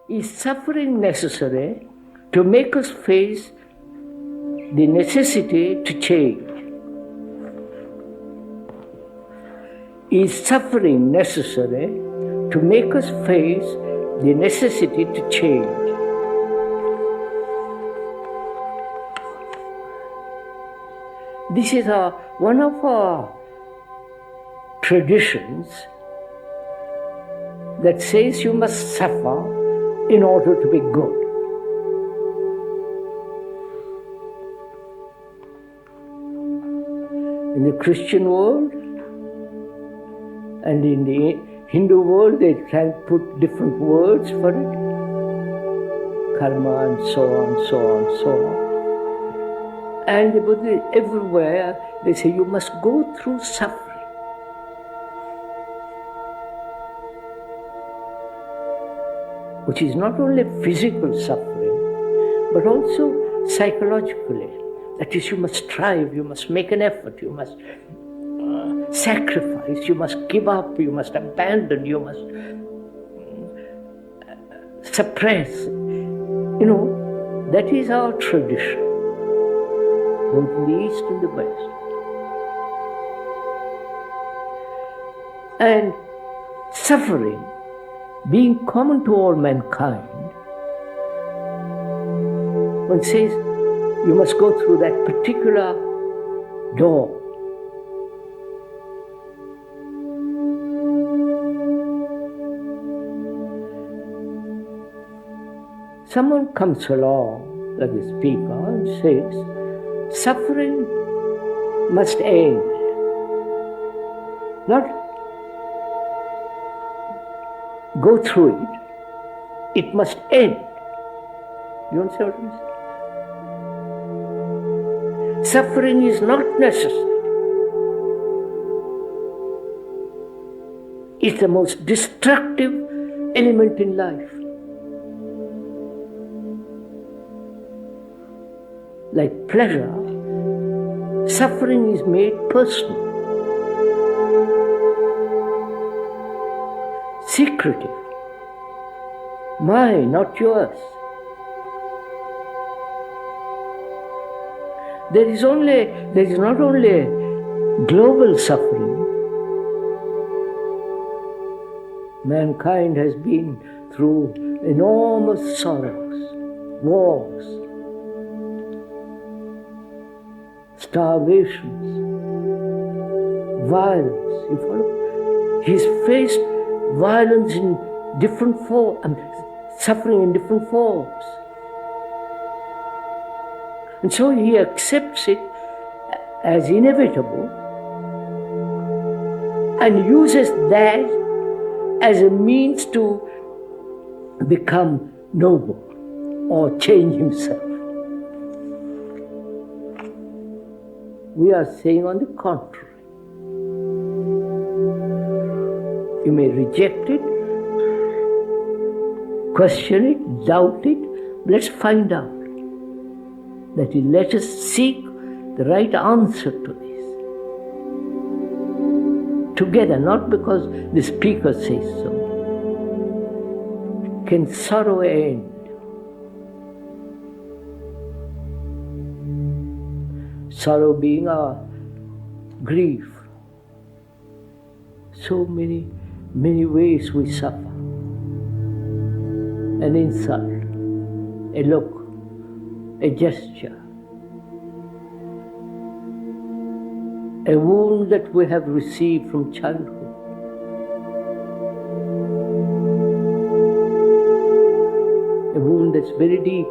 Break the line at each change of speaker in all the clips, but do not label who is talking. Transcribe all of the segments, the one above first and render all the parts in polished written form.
Is suffering necessary to make us face the necessity to change? Is suffering necessary to make us face the necessity to change? This is one of our traditions that says you must suffer in order to be good. In the Christian world and in the Hindu world, they try and put different words for it. Karma and so on, so on, so on. And everywhere they say you must go through suffering. Which is not only physical suffering, but also psychologically. That is, you must strive, you must make an effort, you must sacrifice, you must give up, you must abandon, you must suppress. You know, that is our tradition, both in the East and the West. And suffering, being common to all mankind, one says you must go through that particular door. Someone comes along, like a speaker, and says, suffering must end. Not go through it, it must end. You understand what I mean? Suffering is not necessary. It's the most destructive element in life. Like pleasure, suffering is made personal, secretive. Mine, not yours. There is not only global suffering. Mankind has been through enormous sorrows, wars, starvations, violence. You follow? He's faced violence in different forms, suffering in different forms. And so he accepts it as inevitable and uses that as a means to become noble or change himself. We are saying on the contrary. You may reject it, question it, doubt it, let's find out. That is, let us seek the right answer to this. Together, not because the speaker says so. Can sorrow end? Sorrow being our grief. So many ways we suffer. An insult, a look, a gesture, a wound that we have received from childhood, a wound that's very deep,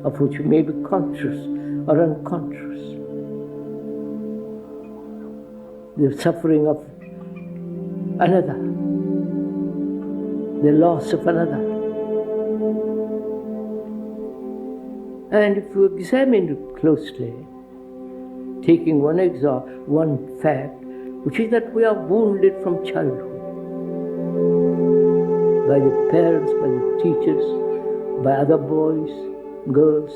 of which you may be conscious or unconscious. The suffering of another, the loss of another. And if you examine it closely, taking one fact, which is that we are wounded from childhood by the parents, by the teachers, by other boys, girls.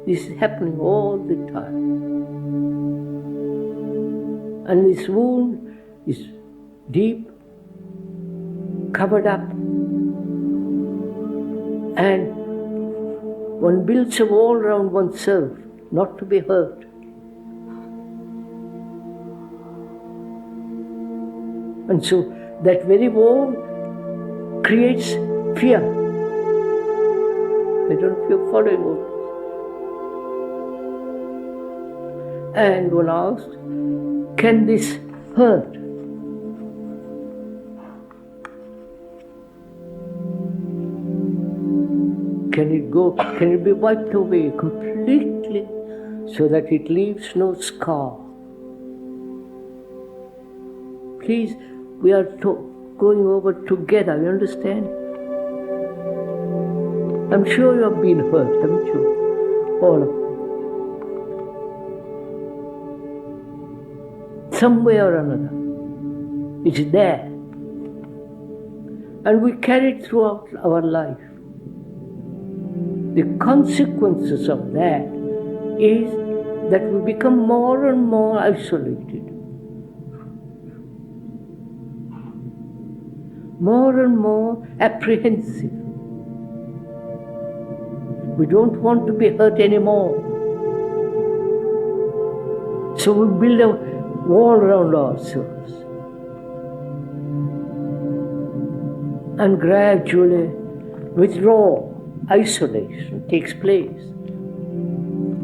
This is happening all the time. And this wound is deep covered up. And one builds a wall around oneself not to be hurt. And so that very wall creates fear. I don't know if you're following all this. And one asked, can this hurt? Can it go? Can it be wiped away completely so that it leaves no scar? Please, we are going over together, you understand? I'm sure you have been hurt, haven't you? All of you. Some way or another. It's there. And we carry it throughout our life. The consequences of that is that we become more and more isolated. More and more apprehensive. We don't want to be hurt anymore. So we build a wall around ourselves. And gradually withdrawal, isolation takes place.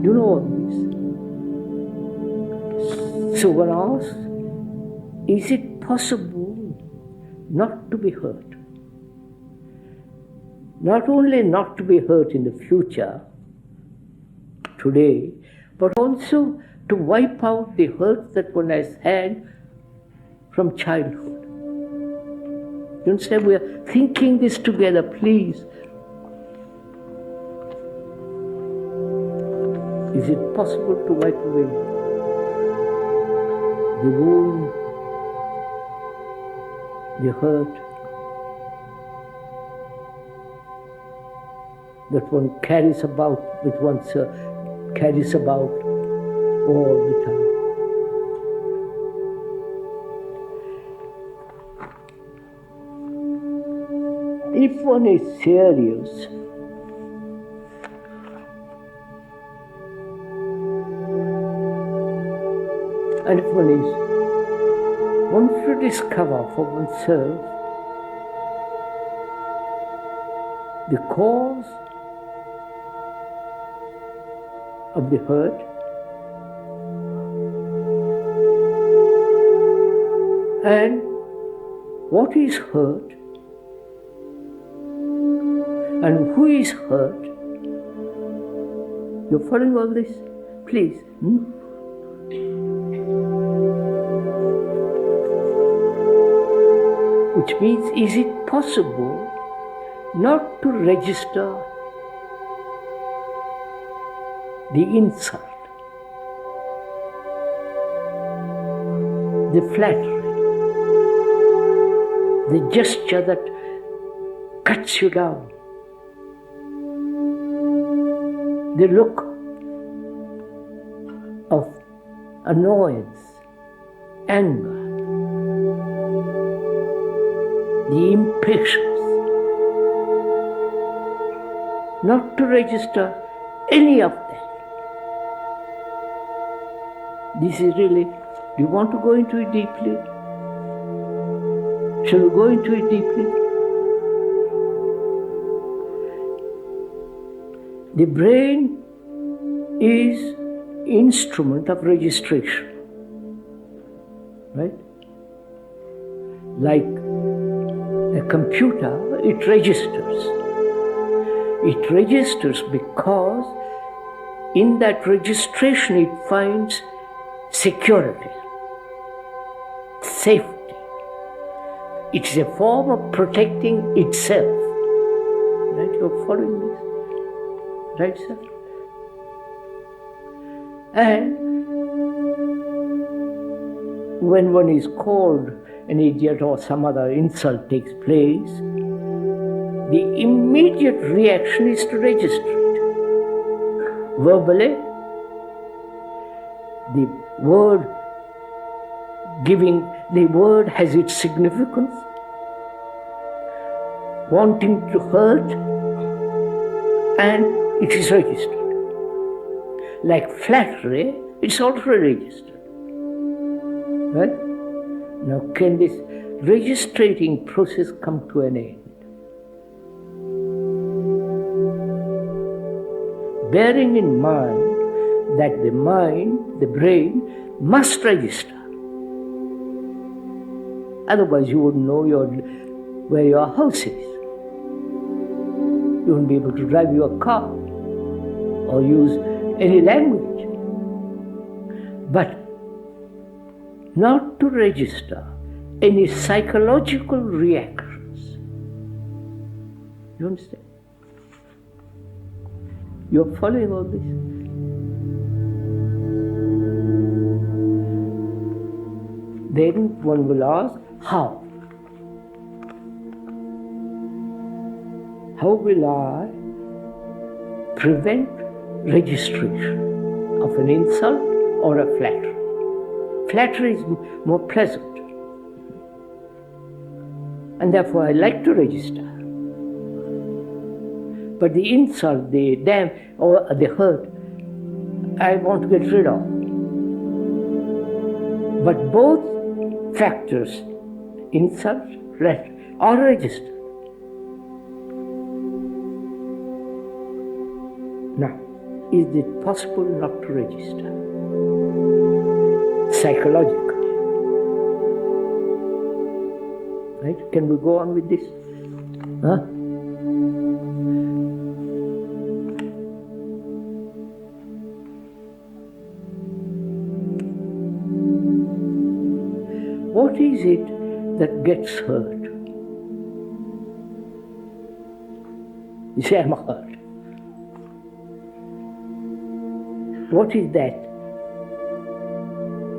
You know all this. So one asks, is it possible not to be hurt? Not only not to be hurt in the future, today, but also to wipe out the hurt that one has had from childhood. You understand? We are thinking this together, please. Is it possible to wipe away the wound, the hurt that one carries about with oneself, carries about all the time? If one is serious, and if one wants to discover for oneself the cause of the hurt, and what is hurt, and who is hurt. You're following all this? Please. Which means, is it possible not to register the insult, the flattery, the gesture that cuts you down, the look of annoyance, anger, the impatience, not to register any of that. This is really, do you want to go into it deeply? Shall we go into it deeply? The brain is instrument of registration, right? Like a computer, it registers. It registers because in that registration it finds security, safety. It's a form of protecting itself. Right? You're following this? Right, sir? And when one is called an idiot or some other insult takes place, the immediate reaction is to register it. Verbally, the word has its significance. wanting to hurt, and it is registered. Like flattery, it's also registered. Right? Now, can this registrating process come to an end? Bearing in mind that the mind, the brain, must register. Otherwise, you wouldn't know where your house is. You wouldn't be able to drive your car or use any language. But not to register any psychological reactions. You understand? You're following all this? Then one will ask, how? How will I prevent registration of an insult or a flattery? Flattery is more pleasant, and therefore I like to register. But the insult, the damn, or the hurt, I want to get rid of. But both factors, insult, flattery, are registered. Now, is it possible not to register? Psychologically. Right? Can we go on with this? Huh? What is it that gets hurt? You say, I'm hurt. What is that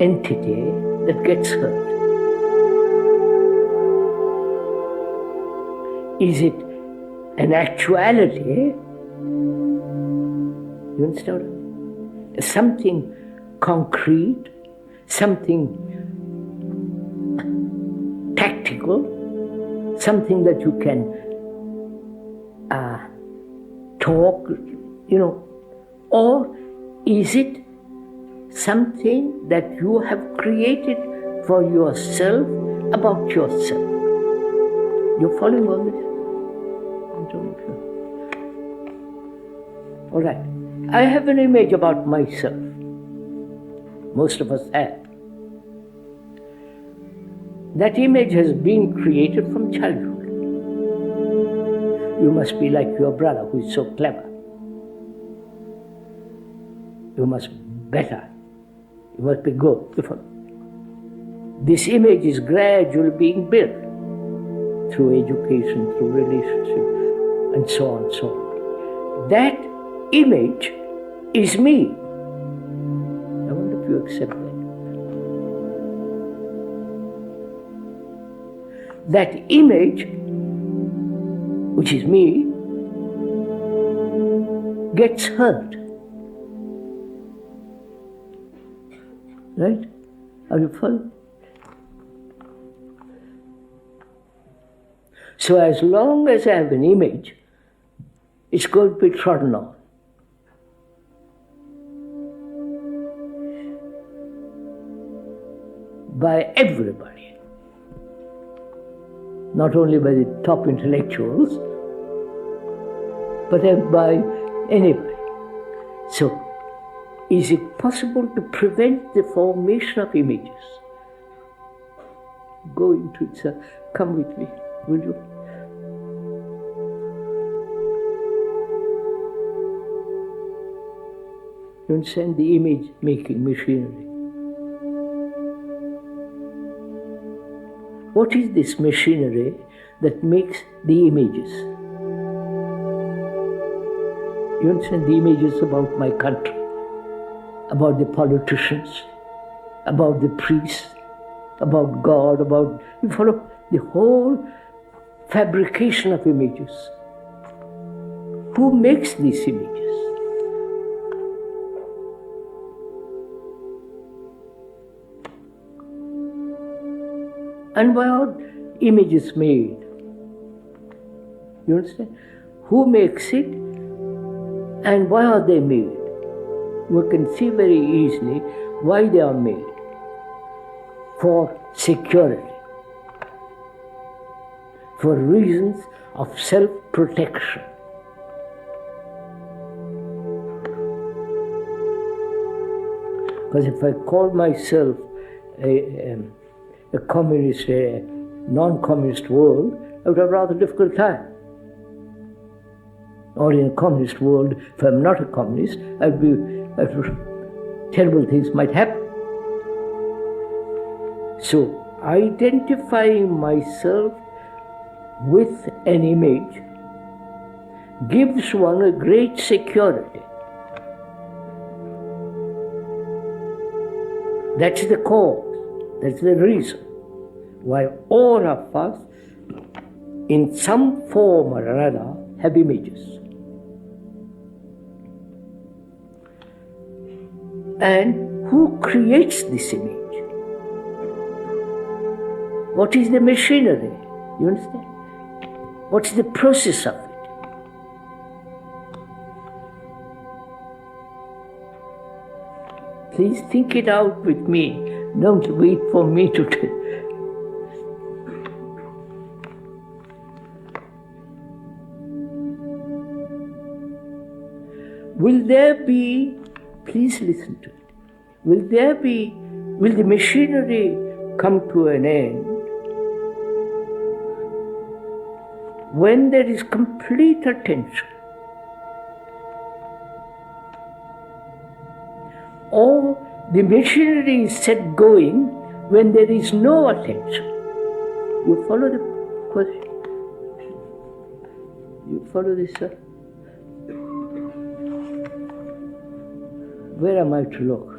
entity that gets hurt? Is it an actuality? You understand? Something concrete, something tactical, something that you can talk, or is it something that you have created for yourself, about yourself? You're following all this? All right. I have an image about myself. Most of us have. That image has been created from childhood. You must be like your brother who is so clever. You must be better. You must be good. This image is gradually being built through education, through relationship, and so on, so on. That image is me. I wonder if you accept that. That image, which is me, gets hurt. Right? Are you following? So as long as I have an image, it's going to be trodden on. By everybody. Not only by the top intellectuals, but by anybody. So, is it possible to prevent the formation of images? Go into it, sir. Come with me, will you? You understand the image-making machinery? What is this machinery that makes the images? You understand the images about my country, about the politicians, about the priests, about God, you follow the whole fabrication of images. Who makes these images? And why are images made? You understand? Who makes it and why are they made? We can see very easily why they are made. For security. For reasons of self-protection. Because if I call myself a communist, a non-communist world, I would have a rather difficult time. Or in a communist world, if I'm not a communist, terrible things might happen. So, identifying myself with an image gives one a great security. That's the cause, that's the reason why all of us, in some form or another, have images. And who creates this image? What is the machinery? You understand? What's the process of it? Please think it out with me. Don't wait for me to tell. Will there be, please listen to it, will the machinery come to an end when there is complete attention? Or the machinery is set going when there is no attention? You follow the question? You follow this, sir? Where am I to look?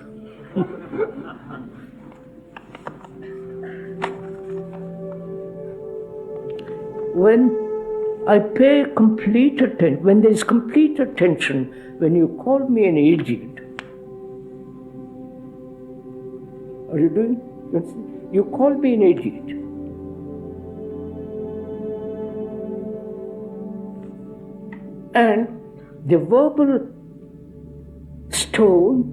When I pay complete attention, when there is complete attention, when you call me an idiot, are you doing? You call me an idiot. And the verbal stone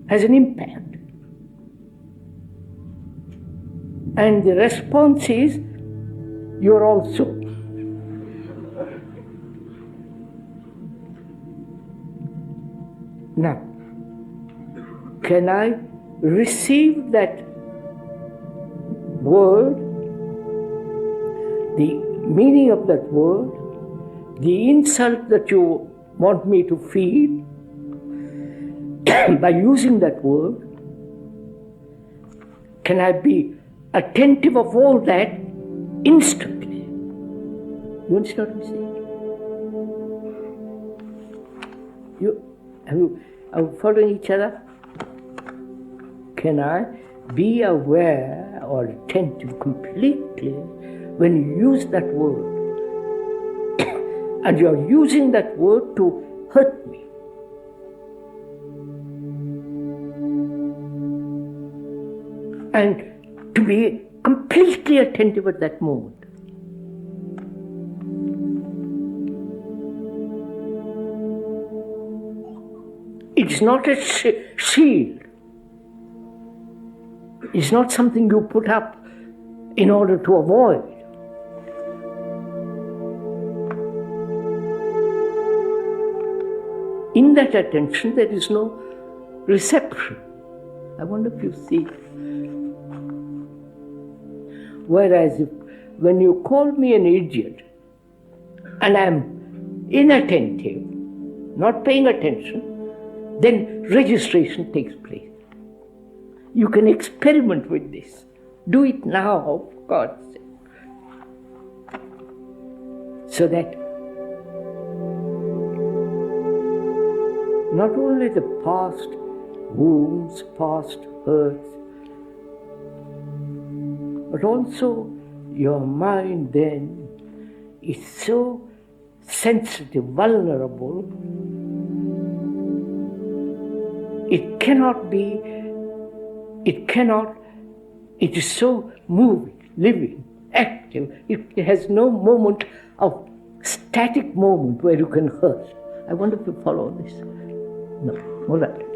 has an impact. And the response is, you're also. Now, can I receive that word, the meaning of that word, the insult that you want me to feel by using that word? Can I be attentive of all that instantly? You understand what I'm saying? Are we following each other? Can I be aware or attentive completely when you use that word? And you're using that word to hurt me. And to be completely attentive at that moment. It's not a shield. It's not something you put up in order to avoid. In that attention, there is no reception. I wonder if you see. Whereas when you call me an idiot and I'm inattentive, not paying attention, then registration takes place. You can experiment with this. Do it now, for God's sake. So that not only the past wounds, past hurts, but also your mind then is so sensitive, vulnerable, it is so moving, living, active. It has no moment of static moment where you can hurt. I wonder if you follow this. No, all right.